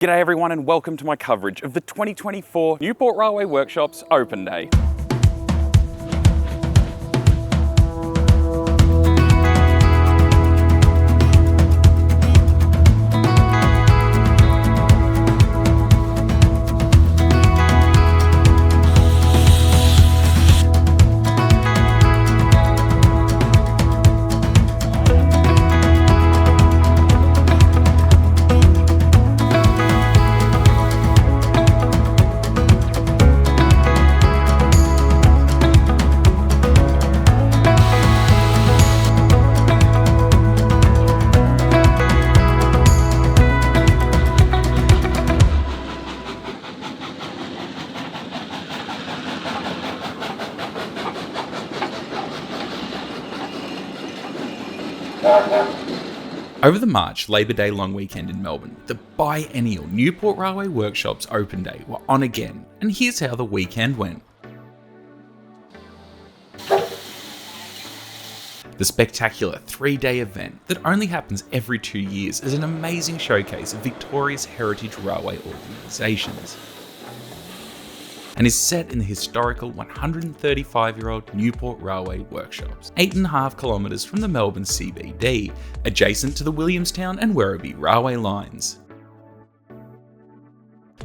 G'day everyone and welcome to my coverage of the 2024 Newport Railway Workshops Open Day. Over the March Labor Day long weekend in Melbourne, the biennial Newport Railway Workshops Open Day were on again, and here's how the weekend went. The spectacular 3-day event that only happens every 2 years is an amazing showcase of Victoria's heritage railway organisations, and is set in the historical 135-year-old Newport Railway Workshops, 8.5 kilometres from the Melbourne CBD, adjacent to the Williamstown and Werribee railway lines.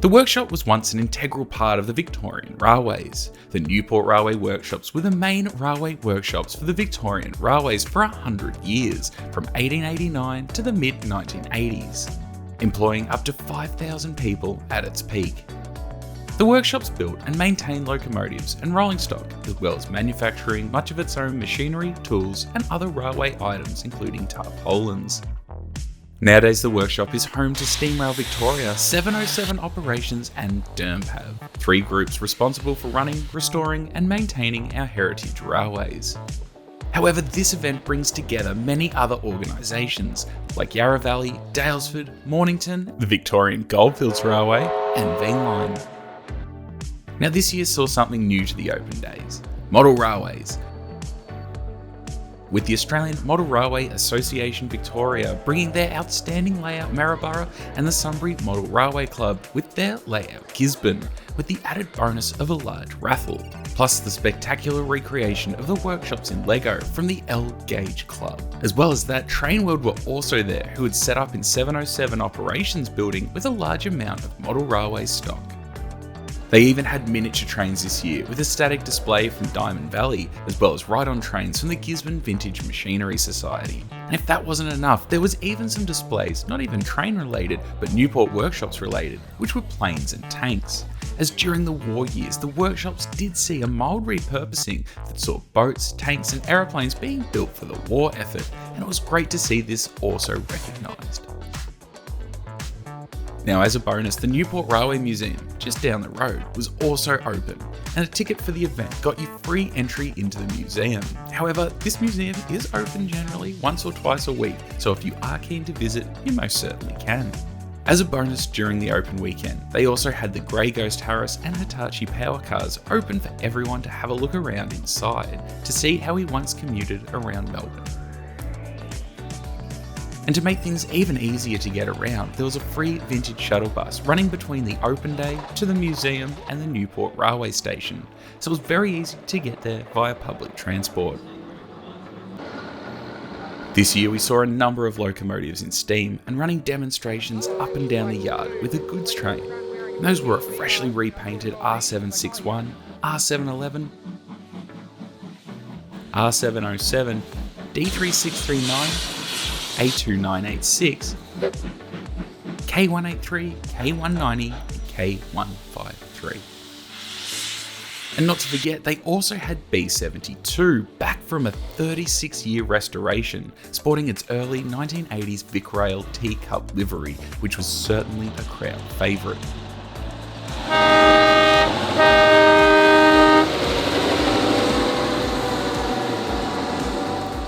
The workshop was once an integral part of the Victorian Railways. The Newport Railway Workshops were the main railway workshops for the Victorian Railways for 100 years, from 1889 to the mid-1980s, employing up to 5,000 people at its peak. The workshops built and maintained locomotives and rolling stock, as well as manufacturing much of its own machinery, tools, and other railway items, including tarpaulins. Nowadays, the workshop is home to Steam Rail Victoria, 707 Operations, and DERMPAV, 3 groups responsible for running, restoring, and maintaining our heritage railways. However, this event brings together many other organisations, like Yarra Valley, Daylesford, Mornington, the Victorian Goldfields Railway, and V-Line. Now this year saw something new to the Open Days: model railways, with the Australian Model Railway Association Victoria bringing their outstanding layout Maryborough, and the Sunbury Model Railway Club with their layout Gisborne, with the added bonus of a large raffle, plus the spectacular recreation of the workshops in Lego from the L Gauge Club. As well as that, Train World were also there, who had set up in 707 Operations building with a large amount of model railway stock. They even had miniature trains this year, with a static display from Diamond Valley, as well as ride-on trains from the Gisborne Vintage Machinery Society. And if that wasn't enough, there was even some displays, not even train related, but Newport Workshops related, which were planes and tanks. As during the war years, the workshops did see a mild repurposing that saw boats, tanks, and aeroplanes being built for the war effort, and it was great to see this also recognised. Now, as a bonus, the Newport Railway Museum, just down the road, was also open, and a ticket for the event got you free entry into the museum. However, this museum is open generally once or twice a week, so if you are keen to visit, you most certainly can. As a bonus during the open weekend, they also had the Grey Ghost Harris and Hitachi power cars open for everyone to have a look around inside to see how he once commuted around Melbourne. And to make things even easier to get around, there was a free vintage shuttle bus running between the open day to the museum and the Newport Railway Station, so it was very easy to get there via public transport. This year we saw a number of locomotives in steam and running demonstrations up and down the yard with the goods train. And those were a freshly repainted R761, R711, R707, D3639, A2986, K183, K190, and K153. And not to forget, they also had B72, back from a 36-year restoration, sporting its early 1980s VicRail teacup livery, which was certainly a crowd favourite.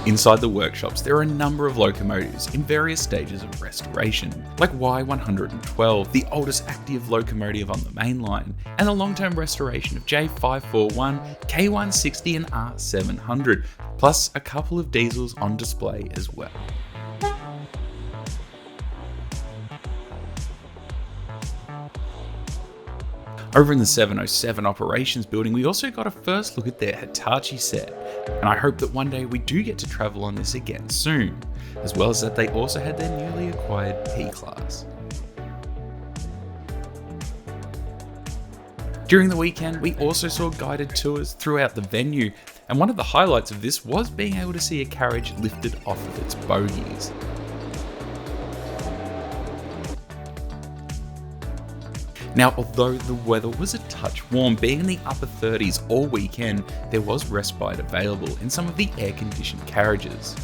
Inside the workshops, there are a number of locomotives in various stages of restoration, like Y112, the oldest active locomotive on the main line, and the long-term restoration of J541, K160 and R700, plus a couple of diesels on display as well. Over in the 707 operations building, we also got a first look at their Hitachi set, and I hope that one day we do get to travel on this again soon, as well as that they also had their newly acquired P-Class. During the weekend, we also saw guided tours throughout the venue, and one of the highlights of this was being able to see a carriage lifted off of its bogies. Now, although the weather was a touch warm, being in the upper 30s all weekend, there was respite available in some of the air-conditioned carriages.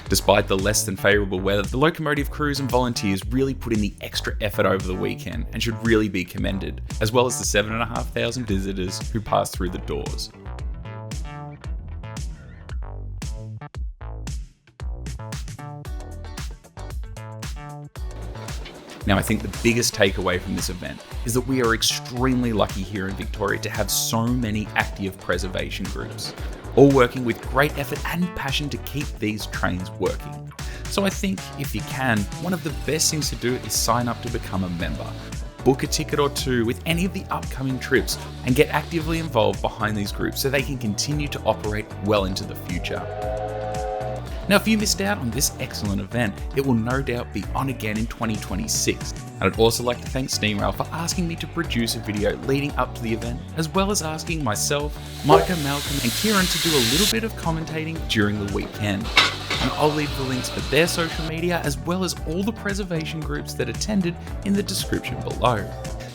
Despite the less than favourable weather, the locomotive crews and volunteers really put in the extra effort over the weekend and should really be commended, as well as the 7,500 visitors who passed through the doors. Now, I think the biggest takeaway from this event is that we are extremely lucky here in Victoria to have so many active preservation groups, all working with great effort and passion to keep these trains working. So I think, if you can, one of the best things to do is sign up to become a member. Book a ticket or two with any of the upcoming trips and get actively involved behind these groups so they can continue to operate well into the future. Now, if you missed out on this excellent event, it will no doubt be on again in 2026. And I'd also like to thank SteamRail for asking me to produce a video leading up to the event, as well as asking myself, Micah, Malcolm and Kieran to do a little bit of commentating during the weekend. And I'll leave the links for their social media, as well as all the preservation groups that attended, in the description below.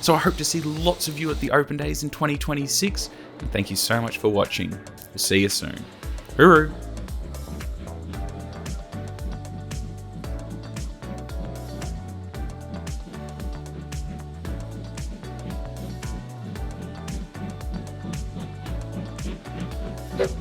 So I hope to see lots of you at the open days in 2026, and thank you so much for watching. We'll see you soon. Hooroo! Yep.